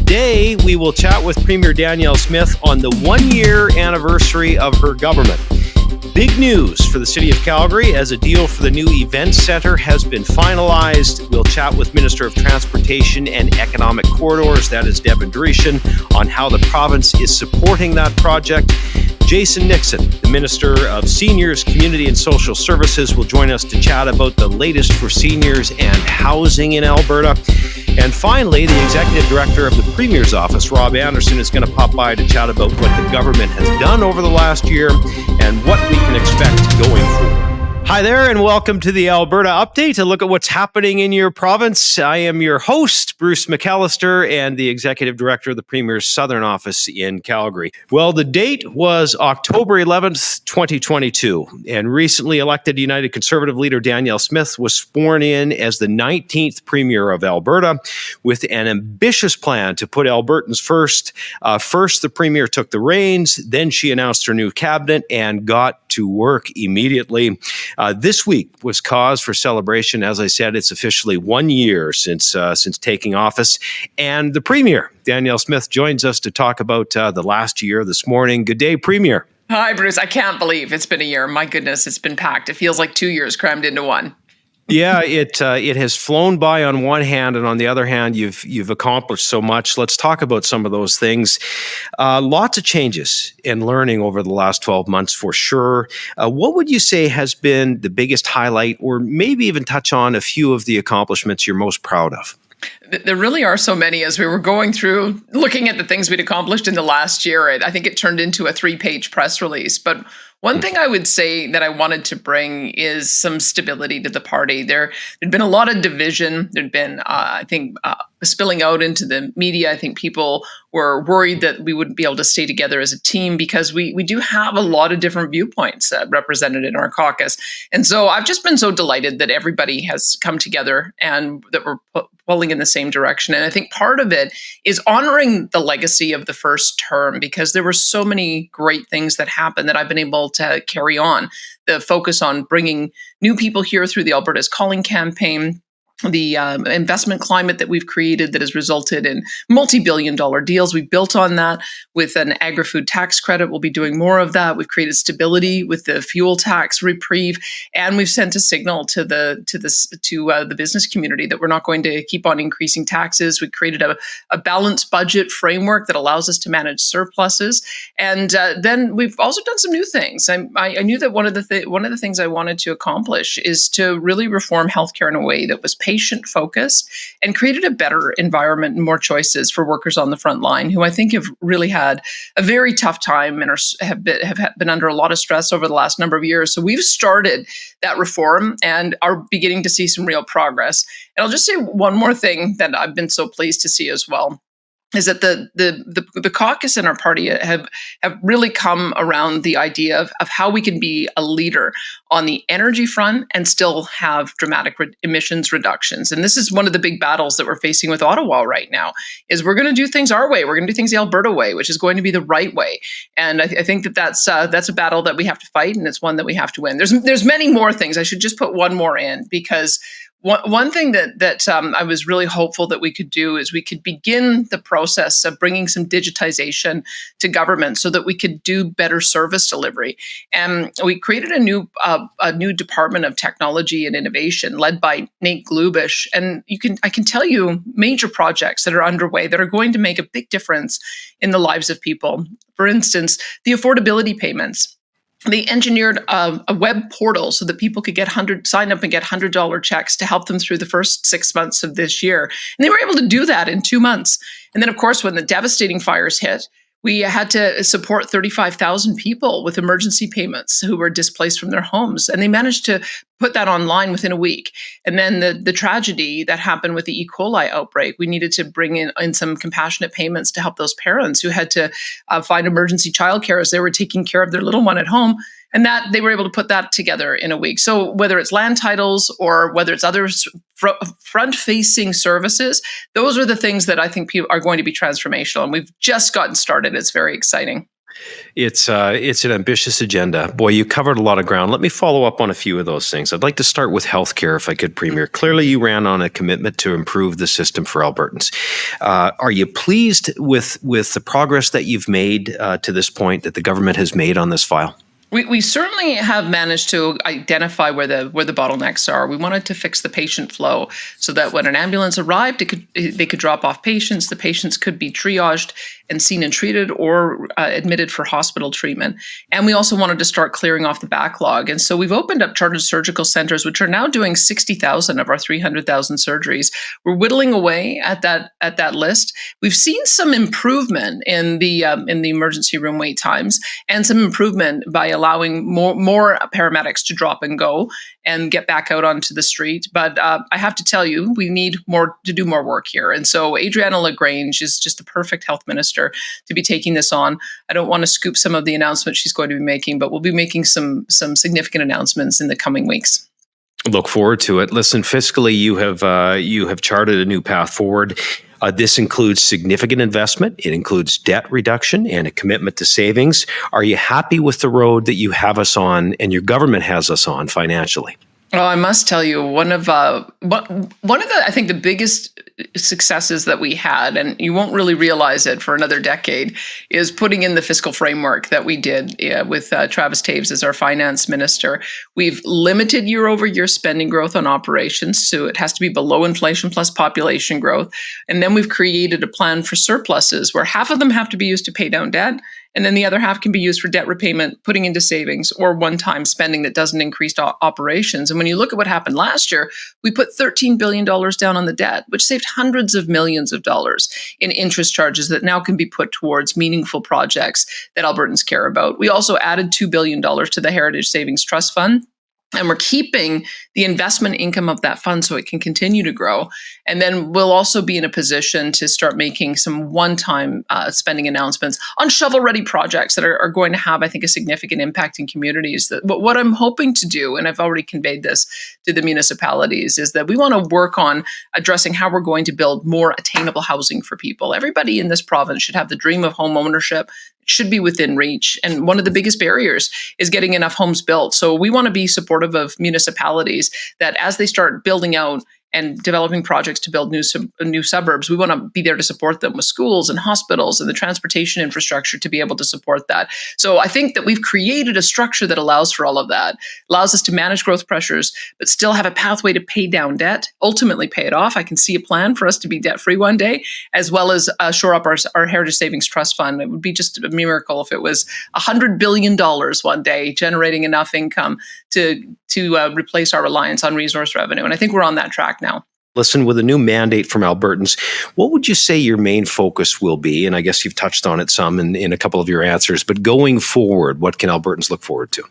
Today, we will chat with Premier Danielle Smith on the one-year anniversary of her government. Big news for the City of Calgary as a deal for the new event centre has been finalized. We'll chat with Minister of Transportation and Economic Corridors, that is Devin Dreeshen, on how the province is supporting that project. Jason Nixon, the Minister of Seniors, Community and Social Services, will join us to chat about the latest for seniors and housing in Alberta. And finally, the Executive Director of the Premier's Office, Rob Anderson, is going to pop by to chat about what the government has done over the last year and what we can expect going forward. Hi there, and welcome to the Alberta Update, a look at what's happening in your province. I am your host, Bruce McAllister, and the Executive Director of the Premier's Southern Office in Calgary. Well, the date was October 11th, 2022, and recently elected United Conservative leader Danielle Smith was sworn in as the 19th Premier of Alberta with an ambitious plan to put Albertans first. First, the Premier took the reins, then she announced her new cabinet and got to work immediately. This week was cause for celebration. As I said, it's officially 1 year since taking office. And the Premier, Danielle Smith, joins us to talk about the last year this morning. Good day, Premier. Hi, Bruce. I can't believe it's been a year. My goodness, it's been packed. It feels like 2 years crammed into one. Yeah, it has flown by on one hand, and on the other hand, you've accomplished so much. Let's talk about some of those things. Lots of changes in learning over the last 12 months, for sure. What would you say has been the biggest highlight, or maybe even touch on a few of the accomplishments you're most proud of? There really are so many. As we were going through, looking at the things we'd accomplished in the last year, I think it turned into a 3-page press release. But one thing I would say that I wanted to bring is some stability to the party. There'd been a lot of division. There'd been, spilling out into the media. I think people were worried that we wouldn't be able to stay together as a team because we do have a lot of different viewpoints represented in our caucus. And so I've just been so delighted that everybody has come together and that we're pulling in the same direction. And I think part of it is honoring the legacy of the first term, because there were so many great things that happened that I've been able to carry on. The focus on bringing new people here through the Alberta's Calling campaign, the investment climate that we've created that has resulted in multi-billion-dollar deals. We built on that with an agri-food tax credit. We'll be doing more of that. We've created stability with the fuel tax reprieve, and we've sent a signal to the business community that we're not going to keep on increasing taxes. We created a balanced budget framework that allows us to manage surpluses, and then we've also done some new things. I knew that one of the things I wanted to accomplish is to really reform healthcare in a way that was patient-focused and created a better environment and more choices for workers on the front line, who I think have really had a very tough time and have been under a lot of stress over the last number of years. So we've started that reform and are beginning to see some real progress. And I'll just say one more thing that I've been so pleased to see as well, is that the caucus and our party have really come around the idea of how we can be a leader on the energy front and still have dramatic emissions reductions. And this is one of the big battles that we're facing with Ottawa right now, is we're going to do things our way. We're going to do things the Alberta way, which is going to be the right way. And I think that's a battle that we have to fight, and it's one that we have to win. There's many more things. I should just put one more in, because one thing that I was really hopeful that we could do is we could begin the process of bringing some digitization to government so that we could do better service delivery. And we created a new Department of Technology and Innovation led by Nate Glubish. And I can tell you major projects that are underway that are going to make a big difference in the lives of people. For instance, the affordability payments. They engineered a web portal so that people could sign up and get $100 checks to help them through the first 6 months of this year. And they were able to do that in 2 months. And then, of course, when the devastating fires hit, we had to support 35,000 people with emergency payments who were displaced from their homes. And they managed to put that online within a week. And then the tragedy that happened with the E. coli outbreak, we needed to bring in some compassionate payments to help those parents who had to find emergency childcare as they were taking care of their little one at home. And that they were able to put that together in a week. So whether it's land titles or whether it's other front-facing services, those are the things that I think are going to be transformational. And we've just gotten started. It's very exciting. It's an ambitious agenda. Boy, you covered a lot of ground. Let me follow up on a few of those things. I'd like to start with healthcare, if I could, Premier. Clearly, you ran on a commitment to improve the system for Albertans. Are you pleased with the progress that you've made to this point, that the government has made on this file? We certainly have managed to identify where the bottlenecks are. We wanted to fix the patient flow so that when an ambulance arrived, they could drop off patients. The patients could be triaged and seen and treated, or admitted for hospital treatment. And we also wanted to start clearing off the backlog. And so we've opened up chartered surgical centers, which are now doing 60,000 of our 300,000 surgeries. We're whittling away at that list. We've seen some improvement in the emergency room wait times, and some improvement by allowing more paramedics to drop and go and get back out onto the street. But I have to tell you, we need to do more work here. And so Adriana LaGrange is just the perfect health minister to be taking this on. I don't want to scoop some of the announcements she's going to be making, but we'll be making some significant announcements in the coming weeks. Look forward to it. Listen, fiscally, you have charted a new path forward. This includes significant investment. It includes debt reduction and a commitment to savings. Are you happy with the road that you have us on and your government has us on financially? Well, I must tell you, one of the I think the biggest successes that we had, and you won't really realize it for another decade, is putting in the fiscal framework that we did with Travis Taves as our finance minister. We've limited year-over-year spending growth on operations, so it has to be below inflation plus population growth. And then we've created a plan for surpluses, where half of them have to be used to pay down debt, and then the other half can be used for debt repayment, putting into savings, or one-time spending that doesn't increase operations. And when you look at what happened last year, we put $13 billion down on the debt, which saved hundreds of millions of dollars in interest charges that now can be put towards meaningful projects that Albertans care about. We also added $2 billion to the Heritage Savings Trust Fund. And we're keeping the investment income of that fund so it can continue to grow. And then we'll also be in a position to start making some one-time spending announcements on shovel-ready projects that are going to have, I think, a significant impact in communities. What I'm hoping to do, and I've already conveyed this to the municipalities, is that we want to work on addressing how we're going to build more attainable housing for people. Everybody in this province should have the dream of home ownership. Should be within reach. And one of the biggest barriers is getting enough homes built. So we want to be supportive of municipalities that as they start building out and developing projects to build new suburbs, we want to be there to support them with schools and hospitals and the transportation infrastructure to be able to support that. So I think that we've created a structure that allows for all of that, allows us to manage growth pressures, but still have a pathway to pay down debt, ultimately pay it off. I can see a plan for us to be debt-free one day, as well as shore up our Heritage Savings Trust Fund. It would be just a miracle if it was $100 billion one day, generating enough income to replace our reliance on resource revenue. And I think we're on that track now. Listen, with a new mandate from Albertans, what would you say your main focus will be? And I guess you've touched on it some in a couple of your answers, but going forward, what can Albertans look forward to?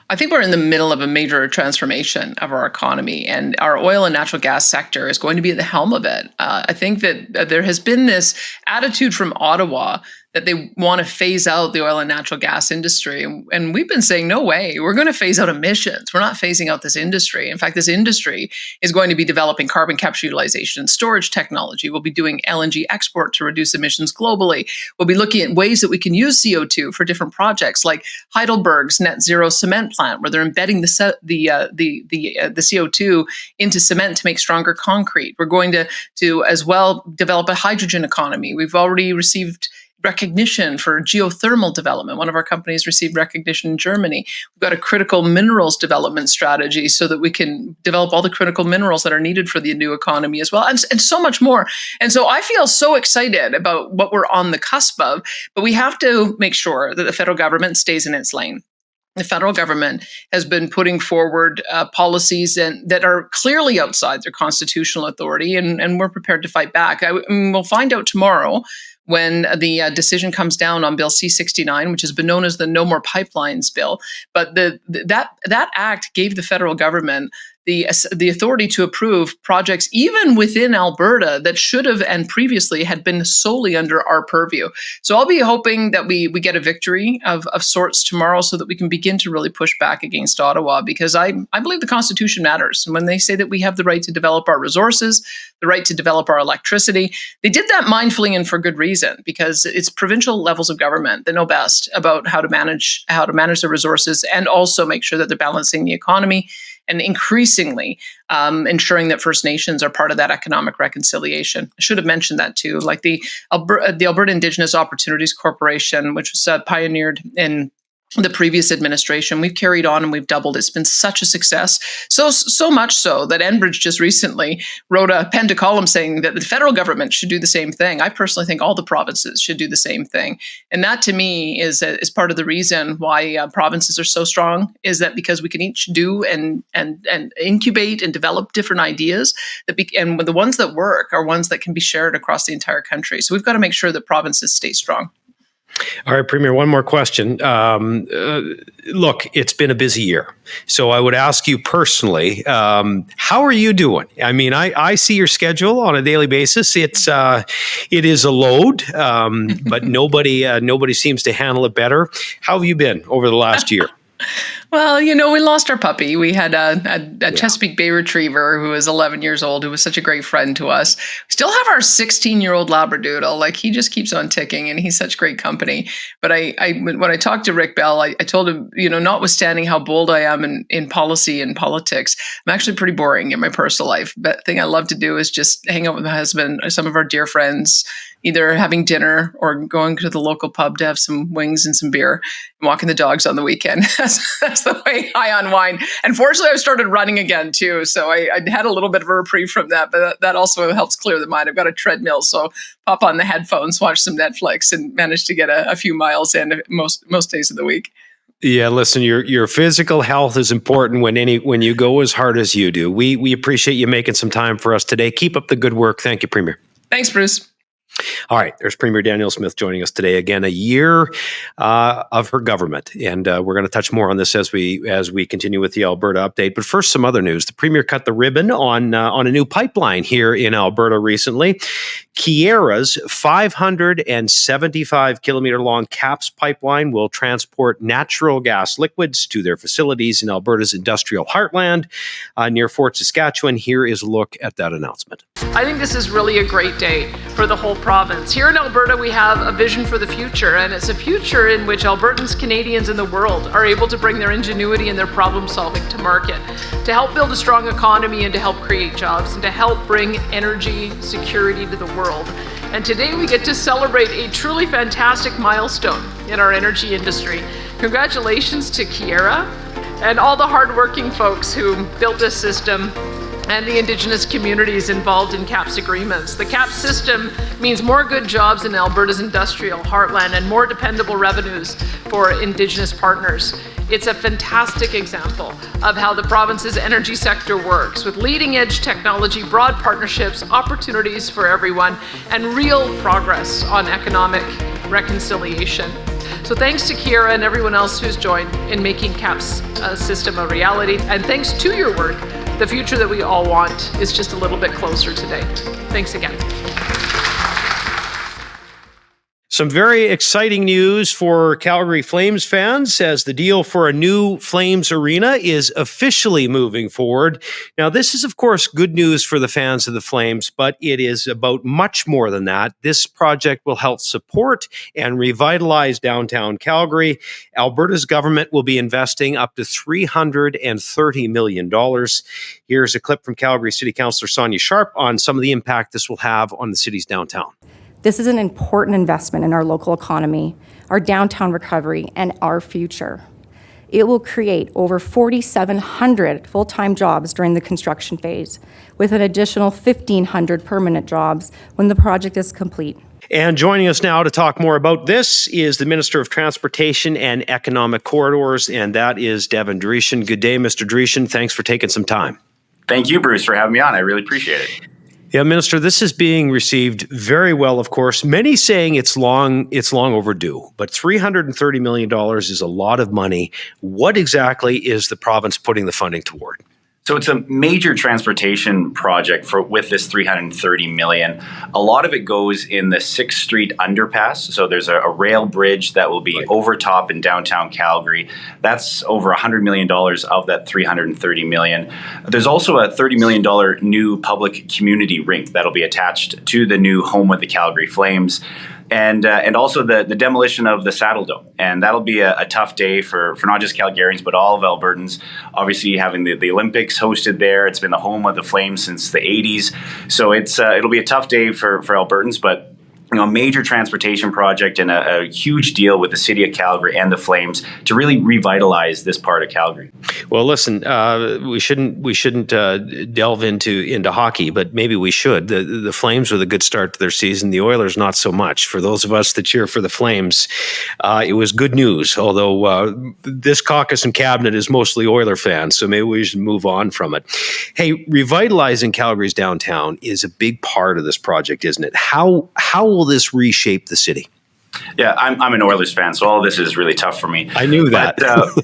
I think we're in the middle of a major transformation of our economy, and our oil and natural gas sector is going to be at the helm of it. I think that there has been this attitude from Ottawa that they want to phase out the oil and natural gas industry. And we've been saying, no way, we're going to phase out emissions. We're not phasing out this industry. In fact, this industry is going to be developing carbon capture utilization and storage technology. We'll be doing LNG export to reduce emissions globally. We'll be looking at ways that we can use CO2 for different projects, like Heidelberg's net zero cement plant, where they're embedding the CO2 into cement to make stronger concrete. We're going to as well develop a hydrogen economy. We've already received recognition for geothermal development. One of our companies received recognition in Germany. We've got a critical minerals development strategy so that we can develop all the critical minerals that are needed for the new economy as well, and so much more. And so I feel so excited about what we're on the cusp of, but we have to make sure that the federal government stays in its lane. The federal government has been putting forward policies that are clearly outside their constitutional authority, and we're prepared to fight back. We'll find out tomorrow when the decision comes down on Bill C-69, which has been known as the No More Pipelines Bill. But that act gave the federal government the authority to approve projects even within Alberta that should have and previously had been solely under our purview. So I'll be hoping that we get a victory of sorts tomorrow so that we can begin to really push back against Ottawa, because I believe the Constitution matters. And when they say that we have the right to develop our resources, the right to develop our electricity, they did that mindfully and for good reason, because it's provincial levels of government that know best about how to manage the resources and also make sure that they're balancing the economy and increasingly ensuring that First Nations are part of that economic reconciliation. I should have mentioned that too, like the Alberta Indigenous Opportunities Corporation, which was pioneered in the previous administration. We've carried on and we've doubled. It's been such a success. So much so that Enbridge just recently wrote a pen to column saying that the federal government should do the same thing. I personally think all the provinces should do the same thing. And that to me is part of the reason why provinces are so strong, is that because we can each do and incubate and develop different ideas and the ones that work are ones that can be shared across the entire country. So we've got to make sure that provinces stay strong. All right, Premier, one more question. Look, it's been a busy year. So I would ask you personally, how are you doing? I mean, I see your schedule on a daily basis. It is a load, but nobody seems to handle it better. How have you been over the last year? Well, we lost our puppy. We had a Chesapeake Bay Retriever who was 11 years old, who was such a great friend to us. We still have our 16-year-old Labradoodle. Like, he just keeps on ticking, and he's such great company. But when I talked to Rick Bell, I told him, notwithstanding how bold I am in policy and politics, I'm actually pretty boring in my personal life. But the thing I love to do is just hang out with my husband or some of our dear friends, either having dinner or going to the local pub to have some wings and some beer and walking the dogs on the weekend. That's the way I unwind. And fortunately, I've started running again too. So I had a little bit of a reprieve from that, but that also helps clear the mind. I've got a treadmill, so pop on the headphones, watch some Netflix, and manage to get a few miles in most days of the week. Yeah, listen, your physical health is important when you go as hard as you do. We appreciate you making some time for us today. Keep up the good work. Thank you, Premier. Thanks, Bruce. All right, there's Premier Danielle Smith joining us today. Again, a year of her government, and we're going to touch more on this as we continue with the Alberta update. But first, some other news. The Premier cut the ribbon on a new pipeline here in Alberta recently. Keyera's 575-kilometer-long KAPS pipeline will transport natural gas liquids to their facilities in Alberta's industrial heartland near Fort Saskatchewan. Here is a look at that announcement. I think this is really a great day for the whole province. Here in Alberta, we have a vision for the future, and it's a future in which Albertans, Canadians, and the world are able to bring their ingenuity and their problem solving to market, to help build a strong economy and to help create jobs and to help bring energy security to the world. And today we get to celebrate a truly fantastic milestone in our energy industry. Congratulations to Keyera and all the hardworking folks who built this system and the Indigenous communities involved in KAPS agreements. The KAPS system means more good jobs in Alberta's industrial heartland and more dependable revenues for Indigenous partners. It's a fantastic example of how the province's energy sector works, with leading-edge technology, broad partnerships, opportunities for everyone, and real progress on economic reconciliation. So thanks to Keyera and everyone else who's joined in making KAPS system a reality, and thanks to your work, the future that we all want is just a little bit closer today. Thanks again. Some very exciting news for Calgary Flames fans as the deal for a new Flames arena is officially moving forward. Now, this is, of course, good news for the fans of the Flames, but it is about much more than that. This project will help support and revitalize downtown Calgary. Alberta's government will be investing up to $330 million. Here's a clip from Calgary City Councillor Sonia Sharp on some of the impact this will have on the city's downtown. This is an important investment in our local economy, our downtown recovery, and our future. It will create over 4,700 full-time jobs during the construction phase, with an additional 1,500 permanent jobs when the project is complete. And joining us now to talk more about this is the Minister of Transportation and Economic Corridors, and that is Devin Dreeshen. Good day, Mr. Dreeshen. Thanks for taking some time. Thank you, Bruce, for having me on. I really appreciate it. Yeah, Minister, this is being received very well, of course. Many saying it's long overdue, but $330 million is a lot of money. What exactly is the province putting the funding toward? So it's a major transportation project with this $330 million. A lot of it goes in the 6th Street underpass. So there's a rail bridge that will be over top in downtown Calgary. That's over $100 million of that $330 million. There's also a $30 million new public community rink that'll be attached to the new home of the Calgary Flames. And also the demolition of the Saddle Dome. And that'll be a tough day for not just Calgarians, but all of Albertans. Obviously, having the Olympics hosted there. It's been the home of the Flames since the 80s. So it'll be a tough day for Albertans, but a major transportation project and a huge deal with the city of Calgary and the Flames to really revitalize this part of Calgary. Well, listen, we shouldn't delve into hockey, but maybe we should. The Flames with a good start to their season. The Oilers not so much. For those of us that cheer for the Flames, it was good news. Although this caucus and cabinet is mostly Oiler fans, so maybe we should move on from it. Hey, revitalizing Calgary's downtown is a big part of this project, isn't it? How will this reshape the city? Yeah, I'm an Oilers fan, so all of this is really tough for me. I knew that.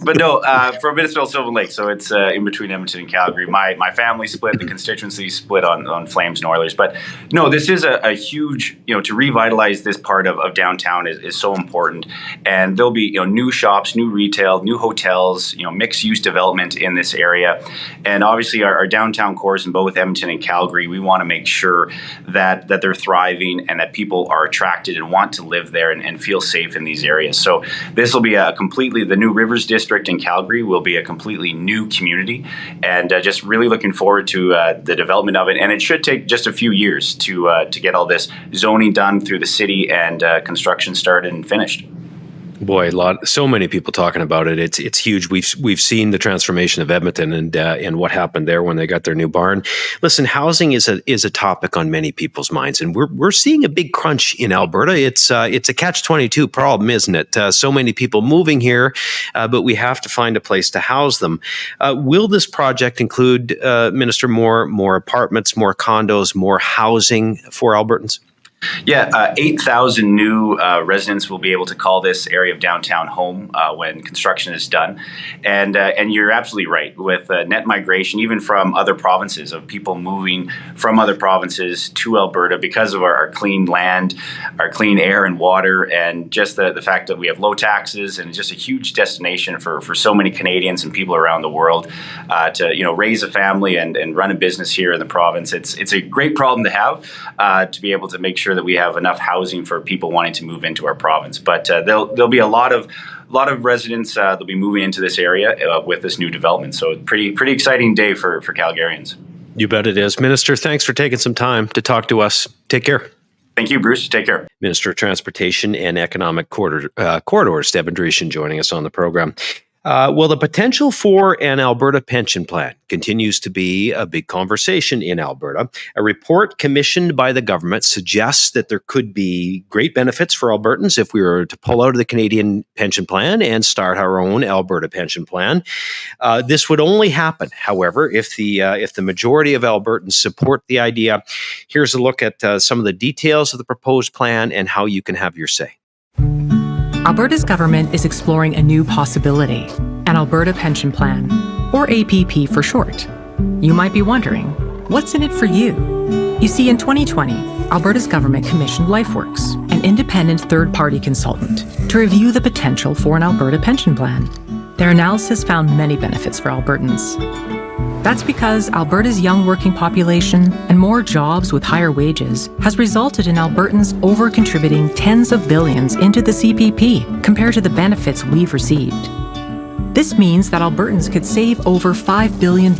But no, for Minnesota Sylvan Lake, so it's in between Edmonton and Calgary. My family split, the constituency split on Flames and Oilers. But no, this is a huge, to revitalize this part of downtown is so important. And there'll be, new shops, new retail, new hotels, mixed use development in this area. And obviously our downtown cores in both Edmonton and Calgary, we want to make sure that they're thriving and that people are attracted and want to live there and feel safe in these areas. So this will be the new Rivers District in Calgary will be a completely new community, and just really looking forward to the development of it. And it should take just a few years to get all this zoning done through the city and construction started and finished. Boy, so many people talking about it. It's huge. We've seen the transformation of Edmonton and what happened there when they got their new barn. Listen, housing is a topic on many people's minds, and we're seeing a big crunch in Alberta. It's a catch-22 problem, isn't it? So many people moving here, but we have to find a place to house them. Will this project include, Minister, more apartments, more condos, more housing for Albertans? Yeah, 8,000 new residents will be able to call this area of downtown home when construction is done. And you're absolutely right. With net migration, even from other provinces, of people moving from other provinces to Alberta because of our clean land, our clean air and water, and just the fact that we have low taxes and just a huge destination for so many Canadians and people around the world to raise a family and run a business here in the province. It's a great problem to have to be able to make sure that we have enough housing for people wanting to move into our province. But there'll be a lot of residents that'll be moving into this area with this new development. So pretty exciting day for Calgarians. You bet it is. Minister, thanks for taking some time to talk to us. Take care. Thank you, Bruce. Take care. Minister of Transportation and Economic Corridors, Devin Dreeshen, joining us on the program. Well, the potential for an Alberta Pension Plan continues to be a big conversation in Alberta. A report commissioned by the government suggests that there could be great benefits for Albertans if we were to pull out of the Canadian Pension Plan and start our own Alberta Pension Plan. This would only happen, however, if the majority of Albertans support the idea. Here's a look at some of the details of the proposed plan and how you can have your say. Alberta's government is exploring a new possibility, an Alberta Pension Plan, or APP for short. You might be wondering, what's in it for you? You see, in 2020, Alberta's government commissioned LifeWorks, an independent third-party consultant, to review the potential for an Alberta Pension Plan. Their analysis found many benefits for Albertans. That's because Alberta's young working population and more jobs with higher wages has resulted in Albertans over-contributing tens of billions into the CPP compared to the benefits we've received. This means that Albertans could save over $5 billion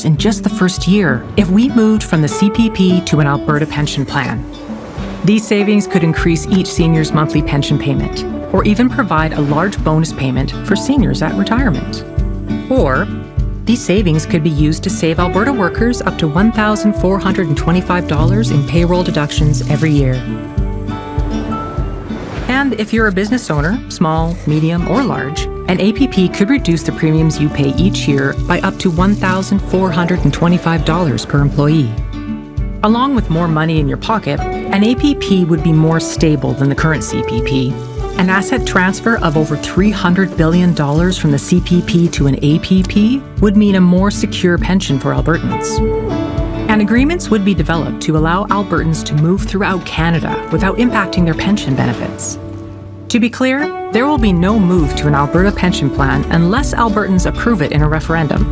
in just the first year if we moved from the CPP to an Alberta Pension Plan. These savings could increase each senior's monthly pension payment, or even provide a large bonus payment for seniors at retirement. Or these savings could be used to save Alberta workers up to $1,425 in payroll deductions every year. And if you're a business owner, small, medium, or large, an APP could reduce the premiums you pay each year by up to $1,425 per employee. Along with more money in your pocket, an APP would be more stable than the current CPP An asset transfer of over $300 billion from the CPP to an APP would mean a more secure pension for Albertans. And agreements would be developed to allow Albertans to move throughout Canada without impacting their pension benefits. To be clear, there will be no move to an Alberta Pension Plan unless Albertans approve it in a referendum.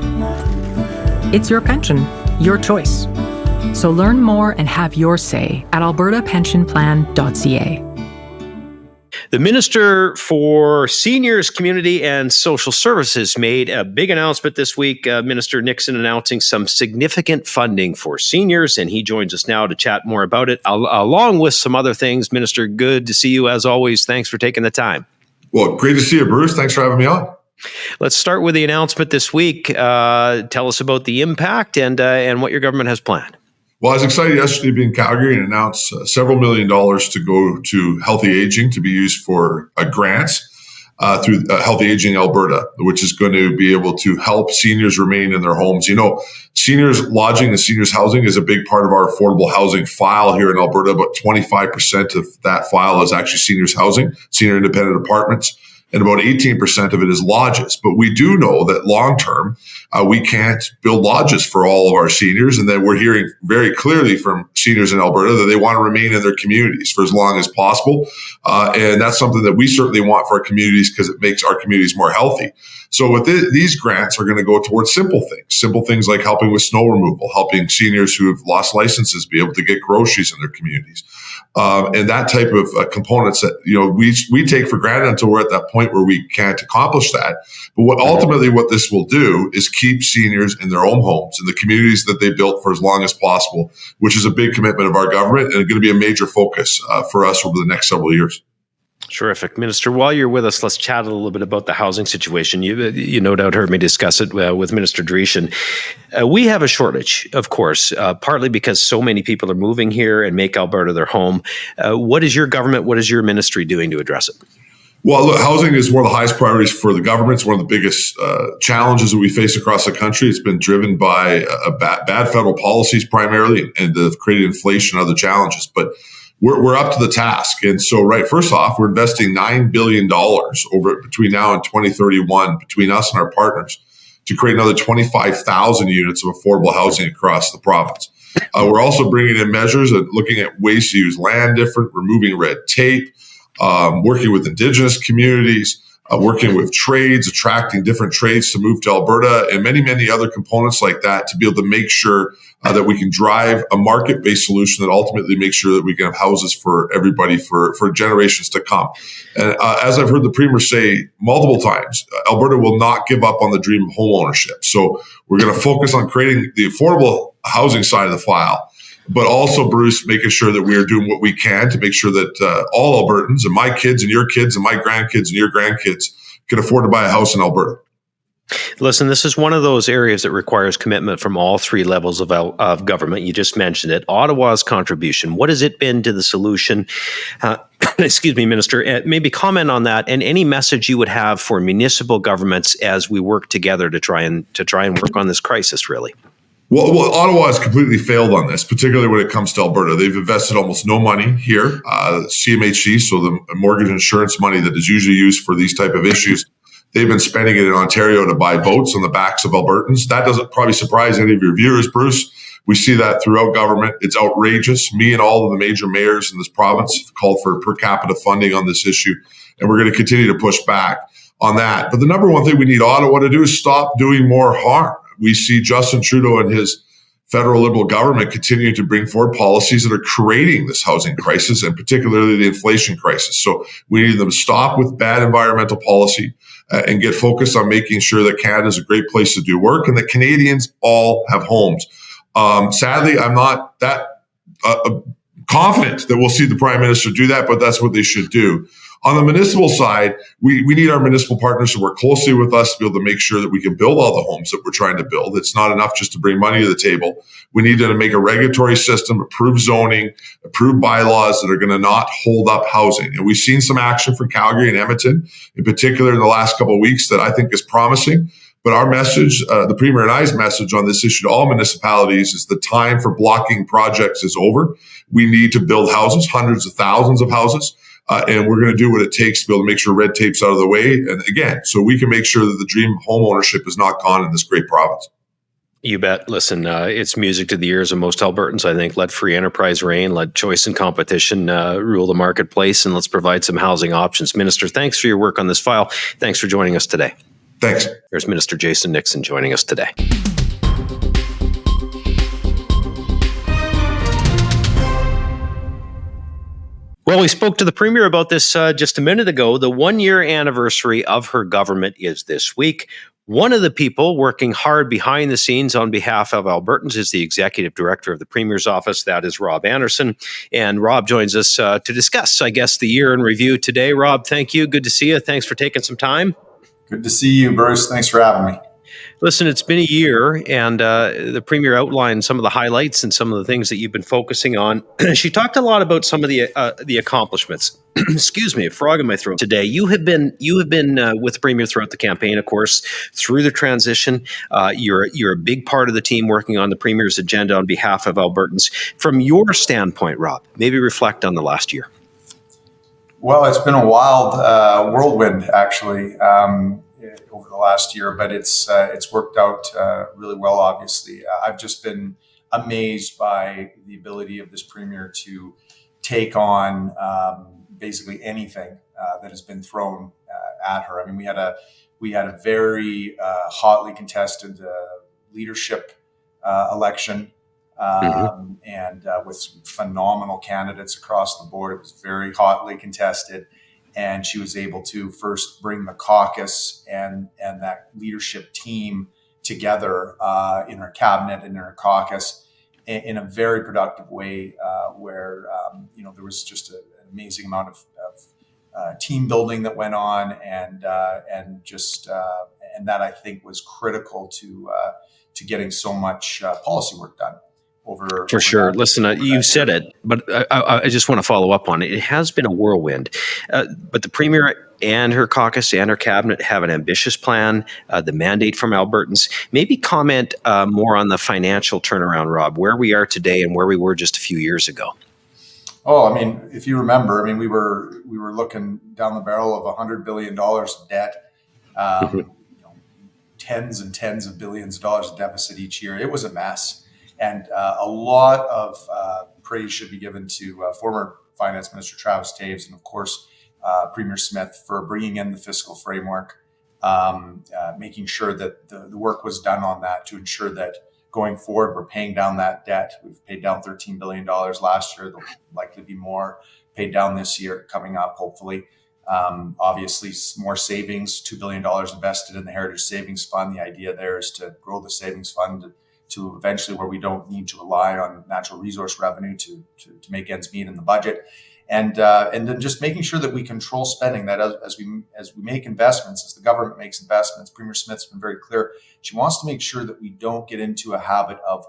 It's your pension, your choice. So learn more and have your say at albertapensionplan.ca. The Minister for Seniors, Community and Social Services made a big announcement this week. Minister Nixon announcing some significant funding for seniors, and he joins us now to chat more about it, along with some other things. Minister, good to see you as always. Thanks for taking the time. Well, great to see you, Bruce. Thanks for having me on. Let's start with the announcement this week. Tell us about the impact and what your government has planned. Well, I was excited yesterday to be in Calgary and announce several $1 million to go to healthy aging to be used for grants through Healthy Aging Alberta, which is going to be able to help seniors remain in their homes. You know, seniors lodging and seniors housing is a big part of our affordable housing file here in Alberta. About 25% of that file is actually seniors housing, senior independent apartments, and about 18% of it is lodges. But we do know that long-term, we can't build lodges for all of our seniors, and that we're hearing very clearly from seniors in Alberta that they want to remain in their communities for as long as possible. And that's something that we certainly want for our communities because it makes our communities more healthy. So with these grants are going to go towards simple things like helping with snow removal, helping seniors who have lost licenses be able to get groceries in their communities. And that type of components that, you know, we take for granted until we're at that point where we can't accomplish that. But what this will do is keep seniors in their own homes, in the communities that they built for as long as possible, which is a big commitment of our government and going to be a major focus for us over the next several years. Terrific. Minister, while you're with us, let's chat a little bit about the housing situation. You no doubt heard me discuss it with Minister Dreeshen. We have a shortage, of course, partly because so many people are moving here and make Alberta their home. What is your government, what is your ministry doing to address it? Well, look, housing is one of the highest priorities for the government. It's one of the biggest challenges that we face across the country. It's been driven by bad federal policies primarily and have created inflation and other challenges. But we're up to the task. And so, first off, we're investing $9 billion over between now and 2031 between us and our partners to create another 25,000 units of affordable housing across the province. We're also bringing in measures and looking at ways to use land different, removing red tape, working with Indigenous communities, working with trades, attracting different trades to move to Alberta, and many, many other components like that to be able to make sure that we can drive a market-based solution that ultimately makes sure that we can have houses for everybody for generations to come. And as I've heard the Premier say multiple times, Alberta will not give up on the dream of home ownership. So we're going to focus on creating the affordable housing side of the file, but also, Bruce, making sure that we are doing what we can to make sure that all Albertans and my kids and your kids and my grandkids and your grandkids can afford to buy a house in Alberta. Listen, this is one of those areas that requires commitment from all three levels of government. You just mentioned it. Ottawa's contribution. What has it been to the solution? Excuse me, Minister. Maybe comment on that and any message you would have for municipal governments as we work together to try and work on this crisis, really. Well, Ottawa has completely failed on this, particularly when it comes to Alberta. They've invested almost no money here. CMHC, so the mortgage insurance money that is usually used for these type of issues, they've been spending it in Ontario to buy votes on the backs of Albertans. That doesn't probably surprise any of your viewers, Bruce. We see that throughout government. It's outrageous. Me and all of the major mayors in this province have called for per capita funding on this issue, and we're going to continue to push back on that. But the number one thing we need Ottawa to do is stop doing more harm. We see Justin Trudeau and his federal Liberal government continuing to bring forward policies that are creating this housing crisis and particularly the inflation crisis. So we need them to stop with bad environmental policy and get focused on making sure that Canada is a great place to do work and that Canadians all have homes. Sadly, I'm not that confident that we'll see the Prime Minister do that, but that's what they should do. On the municipal side, we need our municipal partners to work closely with us to be able to make sure that we can build all the homes that we're trying to build. It's not enough just to bring money to the table. We need to make a regulatory system, approve zoning, approve bylaws that are going to not hold up housing. And we've seen some action from Calgary and Edmonton, in particular in the last couple of weeks, that I think is promising. But our message, the Premier and I's message on this issue to all municipalities is the time for blocking projects is over. We need to build houses, hundreds of thousands of houses. And we're going to do what it takes to be able to make sure red tape's out of the way. And again, so we can make sure that the dream of home ownership is not gone in this great province. You bet. Listen, it's music to the ears of most Albertans, I think. Let free enterprise reign, let choice and competition rule the marketplace, and let's provide some housing options. Minister, thanks for your work on this file. Thanks for joining us today. Thanks. There's Minister Jason Nixon joining us today. Well, we spoke to the Premier about this just a minute ago. The one-year anniversary of her government is this week. One of the people working hard behind the scenes on behalf of Albertans is the Executive Director of the Premier's Office. That is Rob Anderson. And Rob joins us to discuss, I guess, the year in review today. Rob, thank you. Good to see you. Thanks for taking some time. Good to see you, Bruce. Thanks for having me. Listen, it's been a year, and the Premier outlined some of the highlights and some of the things that you've been focusing on. She talked a lot about some of the accomplishments. Excuse me, a frog in my throat today. You have been with the Premier throughout the campaign, of course, through the transition. You're a big part of the team working on the Premier's agenda on behalf of Albertans. From your standpoint, Rob, maybe reflect on the last year. Well, it's been a wild whirlwind, actually, over the last year, but it's worked out really well. Obviously, I've just been amazed by the ability of this Premier to take on basically anything that has been thrown at her. I mean, we had a very hotly contested leadership election. And with phenomenal candidates across the board. It was very hotly contested, and she was able to first bring the caucus and that leadership team together in her cabinet and in her caucus in a very productive way, where there was just an amazing amount of team building that went on, and that I think was critical to getting so much policy work done. For sure. Listen, you said it, but I just want to follow up on it. It has been a whirlwind, but the Premier and her caucus and her cabinet have an ambitious plan, the mandate from Albertans. Maybe comment more on the financial turnaround, Rob, where we are today and where we were just a few years ago. Oh, I mean, if you remember, we were looking down the barrel of $100 billion of debt, tens and tens of billions of dollars of deficit each year. It was a mess. And a lot of praise should be given to former Finance Minister Travis Taves and, of course, Premier Smith for bringing in the fiscal framework, making sure that the work was done on that to ensure that going forward, we're paying down that debt. We've paid down $13 billion last year. There'll likely be more paid down this year coming up, hopefully. Obviously, more savings, $2 billion invested in the Heritage Savings Fund. The idea there is to grow the savings fund to eventually where we don't need to rely on natural resource revenue to make ends meet in the budget, and then just making sure that we control spending. That as we make investments, as the government makes investments, Premier Smith's been very clear. She wants to make sure that we don't get into a habit of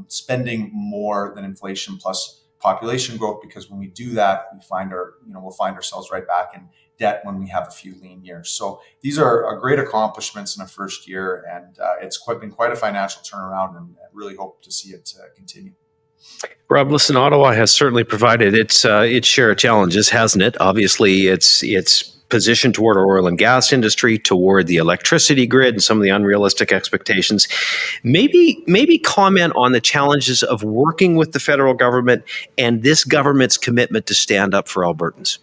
spending more than inflation plus population growth, because when we do that, we'll find ourselves right back in debt when we have a few lean years. So these are great accomplishments in a first year, and it's been quite a financial turnaround, and I really hope to see it continue. Rob, listen, Ottawa has certainly provided its share of challenges, hasn't it? Obviously, it's positioned toward our oil and gas industry, toward the electricity grid, and some of the unrealistic expectations. Maybe comment on the challenges of working with the federal government and this government's commitment to stand up for Albertans.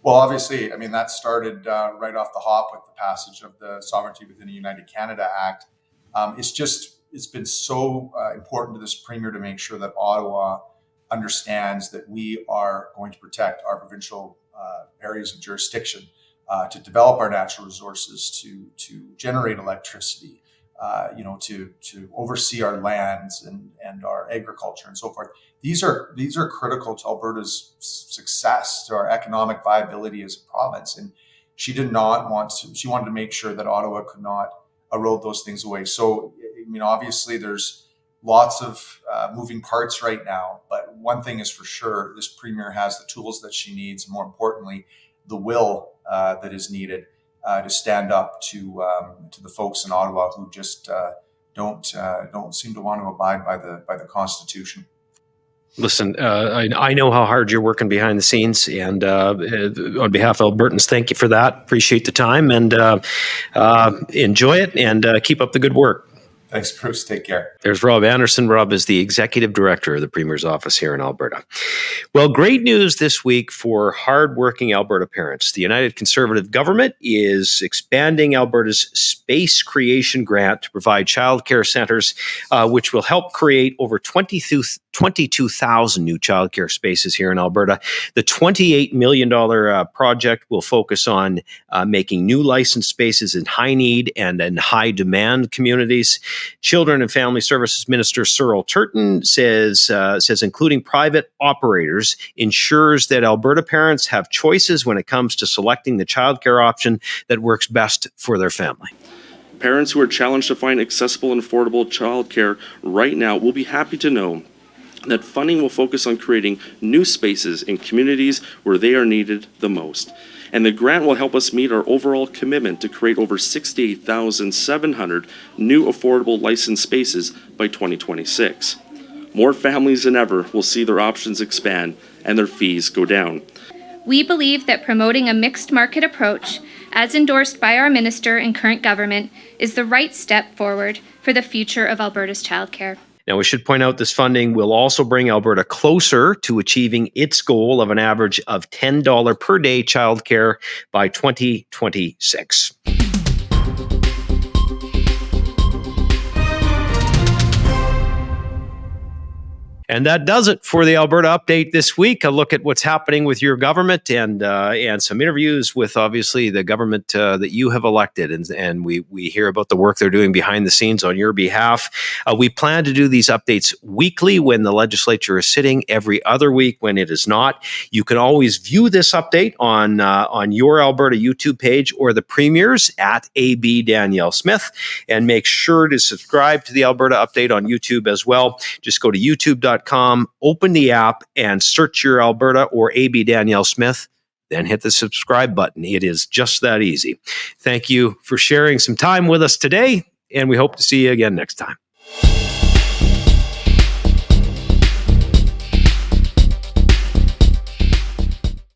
Well, obviously, that started right off the hop with the passage of the Sovereignty Within a United Canada Act. It's been so important to this Premier to make sure that Ottawa understands that we are going to protect our provincial areas of jurisdiction, to develop our natural resources, to generate electricity, to oversee our lands and our agriculture and so forth. These are critical to Alberta's success, to our economic viability as a province. And she wanted to make sure that Ottawa could not erode those things away. So, obviously there's lots of moving parts right now, but one thing is for sure, this Premier has the tools that she needs, and more importantly, the will that is needed to stand up to the folks in Ottawa who just don't seem to want to abide by the Constitution. Listen, I know how hard you're working behind the scenes, and on behalf of Albertans, thank you for that. Appreciate the time, and enjoy it, and keep up the good work. Thanks, Bruce. Take care. There's Rob Anderson. Rob is the Executive Director of the Premier's Office here in Alberta. Well, great news this week for hardworking Alberta parents. The United Conservative Government is expanding Alberta's Space Creation Grant to provide childcare centres, which will help create over 22,000 new childcare spaces here in Alberta. The $28 million project will focus on making new licensed spaces in high need and in high demand communities. Children and Family Services Minister Cyril Turton says including private operators ensures that Alberta parents have choices when it comes to selecting the childcare option that works best for their family. Parents who are challenged to find accessible and affordable childcare right now will be happy to know that funding will focus on creating new spaces in communities where they are needed the most. And the grant will help us meet our overall commitment to create over 68,700 new affordable licensed spaces by 2026. More families than ever will see their options expand and their fees go down. We believe that promoting a mixed market approach, as endorsed by our minister and current government, is the right step forward for the future of Alberta's childcare. Now, we should point out this funding will also bring Alberta closer to achieving its goal of an average of $10 per day childcare by 2026. And that does it for the Alberta Update this week. A look at what's happening with your government and some interviews with, obviously, the government that you have elected. And we hear about the work they're doing behind the scenes on your behalf. We plan to do these updates weekly when the legislature is sitting, every other week when it is not. You can always view this update on your Alberta YouTube page or the Premier's at AB Danielle Smith. And make sure to subscribe to the Alberta Update on YouTube as well. Just go to youtube.com, open the app, and search your Alberta or AB Danielle Smith, then hit the subscribe button. It is just that easy. Thank you for sharing some time with us today, and we hope to see you again next time.